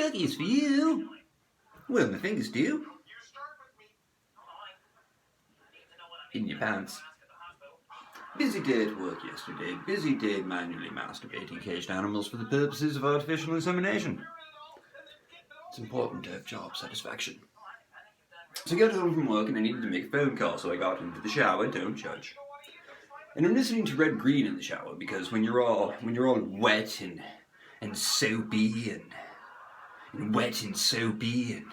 Cookies for you. Well, my fingers do. In your pants. Busy day at work yesterday. Busy day manually masturbating caged animals for the purposes of artificial insemination. It's important to have job satisfaction. So I got home from work and I needed to make a phone call, so I got into the shower. Don't judge. And I'm listening to Red Green in the shower because when you're all wet and soapy and wet and soapy and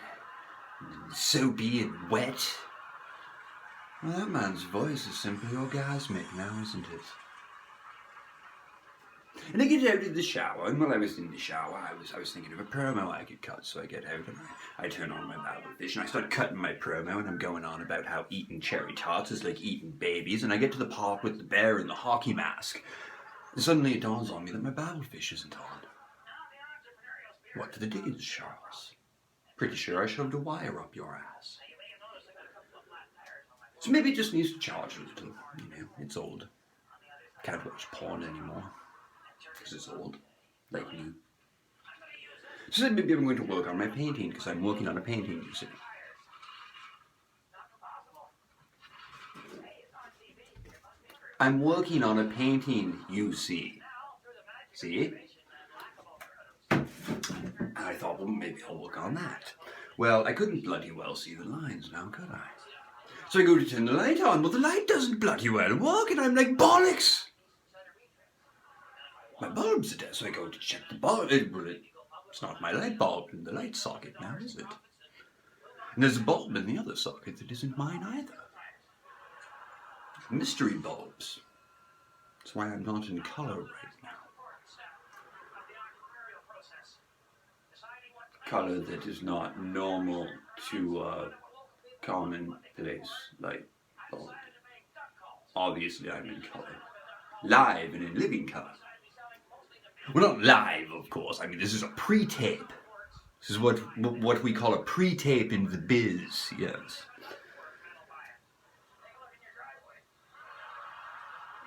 soapy and wet, well, that man's voice is simply orgasmic now, isn't it? And I get out of the shower, and while I was in the shower, I was thinking of a promo I could cut, so I get out and I turn on my Babelfish, and I start cutting my promo, and I'm going on about how eating cherry tarts is like eating babies, and I get to the part with the bear in the hockey mask, and suddenly it dawns on me that my Babelfish isn't on. What to the diggins, Charles? Pretty sure I shoved a wire up your ass. So maybe it just needs to charge a little, it's old. Can't watch porn anymore. Because it's old, like me. So then maybe I'm going to work on my painting, because I'm working on a painting, you see. I'm working on a painting, you see. See? And I thought, well, maybe I'll work on that. Well, I couldn't bloody well see the lines now, could I? So I go to turn the light on, but the light doesn't bloody well work, and I'm like, bollocks! My bulb's dead, so I go to check the bulb. It's not my light bulb in the light socket now, is it? And there's a bulb in the other socket that isn't mine either. Mystery bulbs. That's why I'm not in color right now. Color that is not normal to a commonplace light bulb. Obviously I'm in color. Live and in living color. Well, not live, of course. I mean, this is a pre-tape. This is what we call a pre-tape in the biz, yes.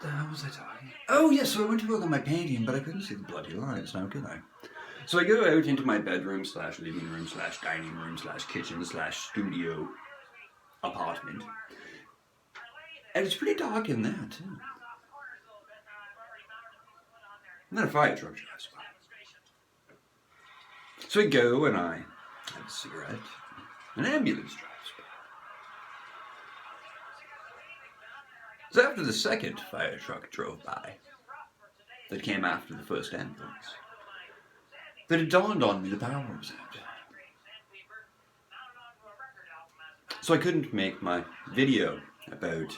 The hell was I talking? Oh, yes, so I went to work on my painting, but I couldn't see the bloody lines now, could I? So I go out into my bedroom / living room / dining room / kitchen / studio apartment. And it's pretty dark in there, too. And then a fire truck drives by. So I go and I have a cigarette. An ambulance drives by. So after the second fire truck drove by, that came after the first ambulance, that it dawned on me the power was out. So I couldn't make my video about,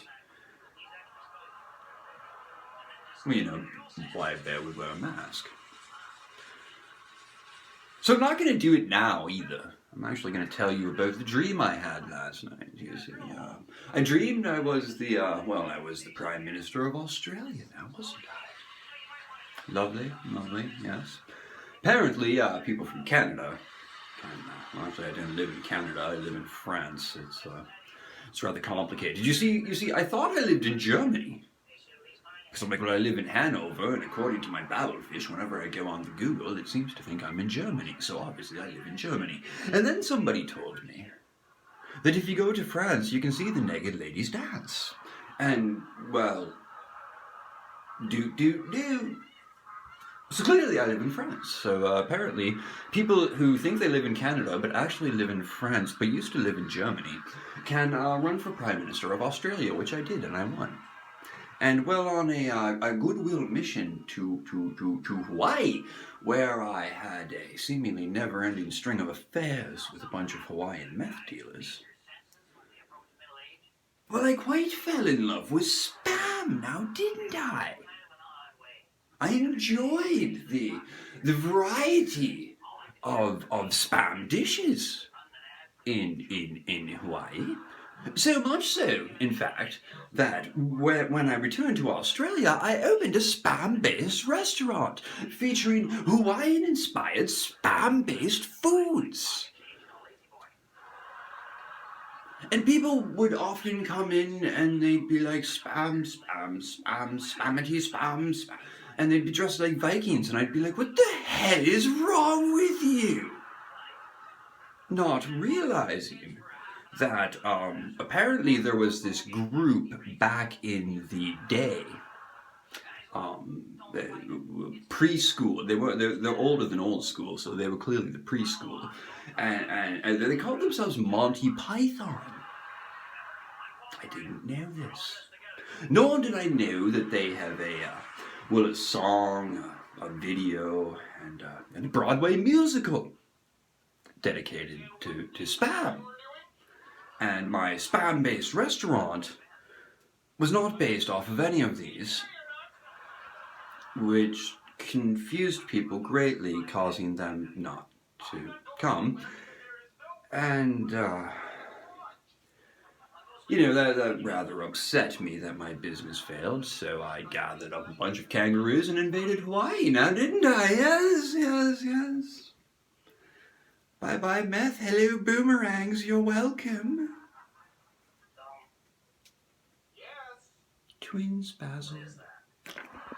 why a bear would wear a mask. So I'm not going to do it now either. I'm actually going to tell you about the dream I had last night. You see, I dreamed I was I was the Prime Minister of Australia now, wasn't I? Lovely, yes. Apparently, people from Canada, actually I don't live in Canada, I live in France. It's rather complicated. You see, I thought I lived in Germany. So I'm like, well, I live in Hanover, and according to my Babelfish, whenever I go on the Google, it seems to think I'm in Germany. So obviously I live in Germany. And then somebody told me that if you go to France, you can see the naked ladies dance. And, well, do. So clearly I live in France. So apparently people who think they live in Canada but actually live in France but used to live in Germany can run for Prime Minister of Australia, which I did, and I won. And well, on a goodwill mission to Hawaii, where I had a seemingly never-ending string of affairs with a bunch of Hawaiian meth dealers, well, I quite fell in love with Spam now, didn't I? I enjoyed the variety of Spam dishes in Hawaii. So much so, in fact, that when I returned to Australia, I opened a Spam-based restaurant featuring Hawaiian-inspired Spam-based foods. And people would often come in and they'd be like, spam, spammity, spam. And they'd be dressed like Vikings, and I'd be like, what the hell is wrong with you? not realizing that apparently there was this group back in the day, preschool. They're older than old school, so they were clearly the preschool, and they called themselves Monty Python. I didn't know this. Nor did I know that they have a song, a video, and a Broadway musical dedicated to Spam. And my Spam-based restaurant was not based off of any of these, which confused people greatly, causing them not to come. And, that rather upset me that my business failed, so I gathered up a bunch of kangaroos and invaded Hawaii, now didn't I? Yes. Bye-bye, meth. Hello, boomerangs. You're welcome. Twins, Basil.